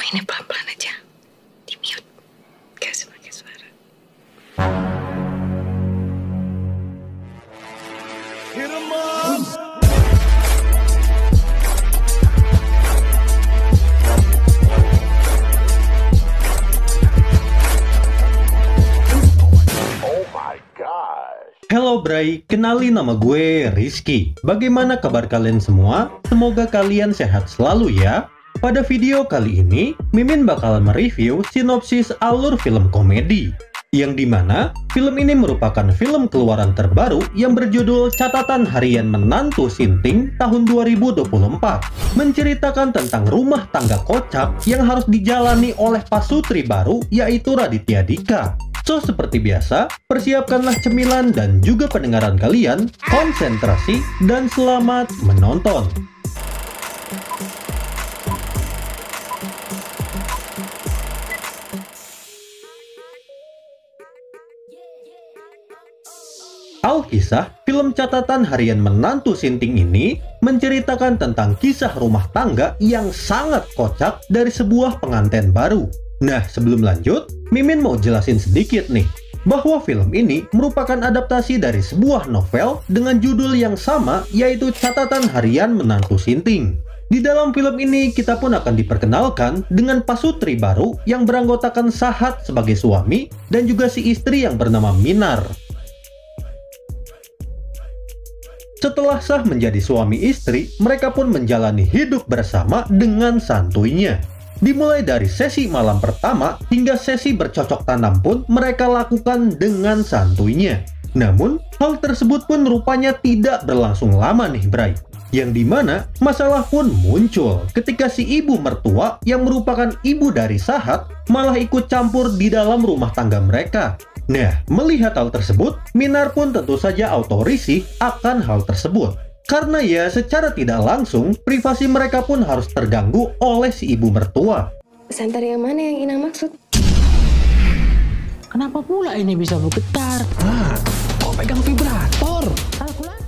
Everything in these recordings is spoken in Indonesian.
mainnya pelan-pelan aja. Di mute. Gak sebagai suara. Hit 'em up. Halo Bray, kenali nama gue Rizky. Bagaimana kabar kalian semua? Semoga kalian sehat selalu ya. Pada video kali ini, Mimin bakalan mereview sinopsis alur film komedi. Yang dimana film ini merupakan film keluaran terbaru yang berjudul Catatan Harian Menantu Sinting tahun 2024. Menceritakan tentang rumah tangga kocak yang harus dijalani oleh pasutri baru yaitu Raditya Dika. So, seperti biasa, persiapkanlah cemilan dan juga pendengaran kalian, konsentrasi, dan selamat menonton. Alkisah, film Catatan Harian Menantu Sinting ini menceritakan tentang kisah rumah tangga yang sangat kocak dari sebuah pengantin baru. Nah, sebelum lanjut, Mimin mau jelasin sedikit nih, bahwa film ini merupakan adaptasi dari sebuah novel dengan judul yang sama, yaitu Catatan Harian Menantu Sinting. Di dalam film ini, kita pun akan diperkenalkan dengan pasutri baru yang beranggotakan Sahat sebagai suami dan juga si istri yang bernama Minar. Setelah sah menjadi suami istri, mereka pun menjalani hidup bersama dengan santuinya. Dimulai dari sesi malam pertama hingga sesi bercocok tanam pun mereka lakukan dengan santuinya. Namun, hal tersebut pun rupanya tidak berlangsung lama nih Bray. Yang dimana masalah pun muncul ketika si ibu mertua yang merupakan ibu dari Sahat malah ikut campur di dalam rumah tangga mereka. Nah, melihat hal tersebut, Minar pun tentu saja auto risih akan hal tersebut. Karena ya secara tidak langsung, privasi mereka pun harus terganggu oleh si ibu mertua. Santar yang mana yang Inang maksud? Kenapa pula ini bisa bergetar? Kok pegang vibrator? Kalkulator.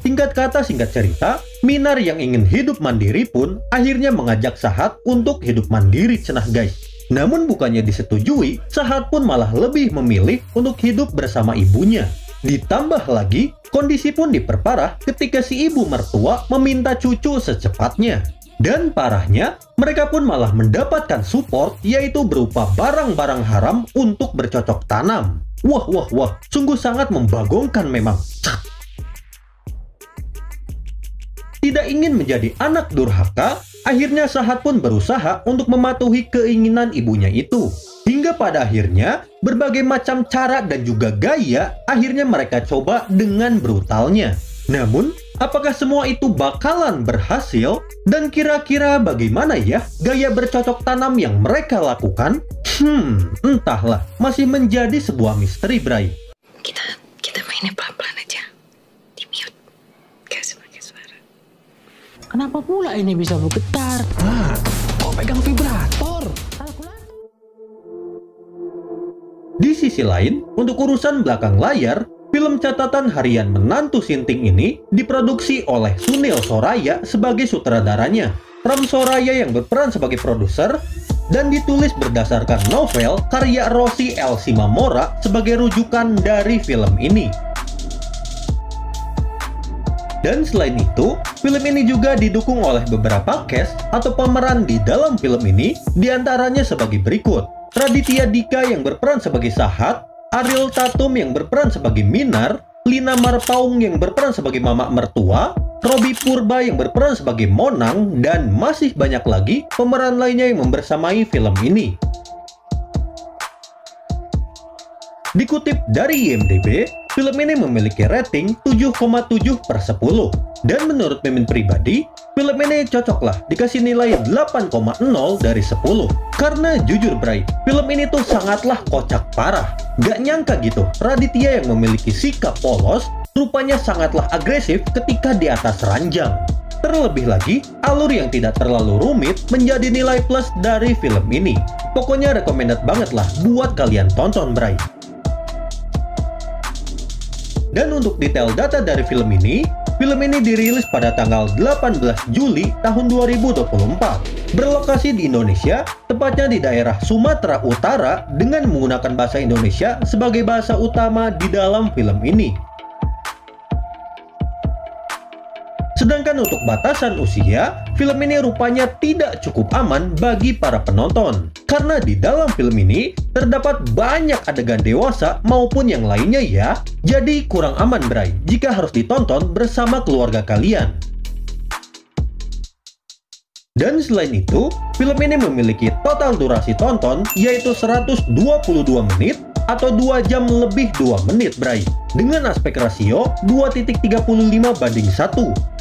Singkat kata singkat cerita, Minar yang ingin hidup mandiri pun akhirnya mengajak Sahat untuk hidup mandiri cenah guys. Namun bukannya disetujui, Sahat pun malah lebih memilih untuk hidup bersama ibunya. Ditambah lagi, kondisi pun diperparah ketika si ibu mertua meminta cucu secepatnya. Dan parahnya, mereka pun malah mendapatkan support yaitu berupa barang-barang haram untuk bercocok tanam. Wah, sungguh sangat membagongkan memang. Tidak ingin menjadi anak durhaka, akhirnya Sahat pun berusaha untuk mematuhi keinginan ibunya itu. Hingga pada akhirnya, berbagai macam cara dan juga gaya akhirnya mereka coba dengan brutalnya. Namun, apakah semua itu bakalan berhasil? Dan kira-kira bagaimana ya gaya bercocok tanam yang mereka lakukan? Entahlah, masih menjadi sebuah misteri, Bray. Kita mainnya pelan-pelan aja. Di mute. Gak sebagai suara. Kenapa pula ini bisa bergetar? Kok pegang vibrator? Kalkulator. Di sisi lain, untuk urusan belakang layar, film Catatan Harian Menantu Sinting ini diproduksi oleh Sunil Soraya sebagai sutradaranya, Ram Soraya yang berperan sebagai produser, dan ditulis berdasarkan novel karya Rosi L. Simamora sebagai rujukan dari film ini. Dan selain itu, film ini juga didukung oleh beberapa cast atau pemeran di dalam film ini, diantaranya sebagai berikut. Raditya Dika yang berperan sebagai Sahat, Ariel Tatum yang berperan sebagai Minar, Lina Marpaung yang berperan sebagai mama mertua, Robby Purba yang berperan sebagai Monang, dan masih banyak lagi pemeran lainnya yang membersamai film ini. Dikutip dari IMDb, film ini memiliki rating 7,7/10. Dan menurut Mimin pribadi, film ini cocoklah dikasih nilai 8,0 dari 10. Karena jujur Bray, film ini tuh sangatlah kocak parah. Gak nyangka gitu, Raditya yang memiliki sikap polos, rupanya sangatlah agresif ketika di atas ranjang. Terlebih lagi, alur yang tidak terlalu rumit menjadi nilai plus dari film ini. Pokoknya recommended banget lah buat kalian tonton Bray. Dan untuk detail data dari film ini, Film ini dirilis pada tanggal 18 Juli tahun 2024. Berlokasi di Indonesia, tepatnya di daerah Sumatera Utara dengan menggunakan bahasa Indonesia sebagai bahasa utama di dalam film ini. Sedangkan untuk batasan usia, film ini rupanya tidak cukup aman bagi para penonton. Karena di dalam film ini terdapat banyak adegan dewasa maupun yang lainnya ya. Jadi kurang aman bray jika harus ditonton bersama keluarga kalian. Dan selain itu, film ini memiliki total durasi tonton yaitu 122 menit atau 2 jam lebih 2 menit bray. Dengan aspek rasio 2.35 banding 1.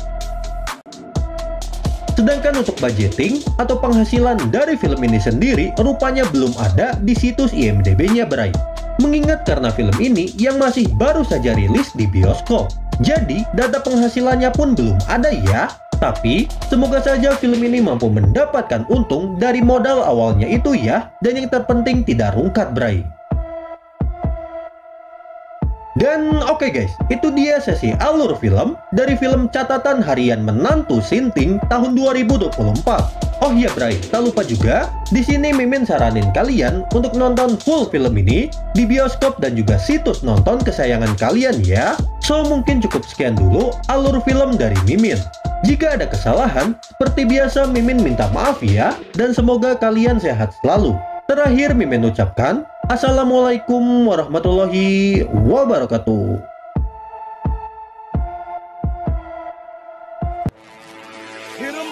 Sedangkan untuk budgeting atau penghasilan dari film ini sendiri rupanya belum ada di situs IMDb-nya bray. Mengingat karena film ini yang masih baru saja rilis di bioskop. Jadi data penghasilannya pun belum ada ya. Tapi semoga saja film ini mampu mendapatkan untung dari modal awalnya itu ya. Dan yang terpenting tidak rungkat bray. Dan oke guys, itu dia sesi alur film dari film Catatan Harian Menantu Sinting tahun 2024. Oh iya bray, tak lupa juga, di sini Mimin saranin kalian untuk nonton full film ini di bioskop dan juga situs nonton kesayangan kalian ya. So mungkin cukup sekian dulu alur film dari Mimin. Jika ada kesalahan, seperti biasa Mimin minta maaf ya, dan semoga kalian sehat selalu. Terakhir Mimin ucapkan, Assalamualaikum warahmatullahi wabarakatuh. Hit 'em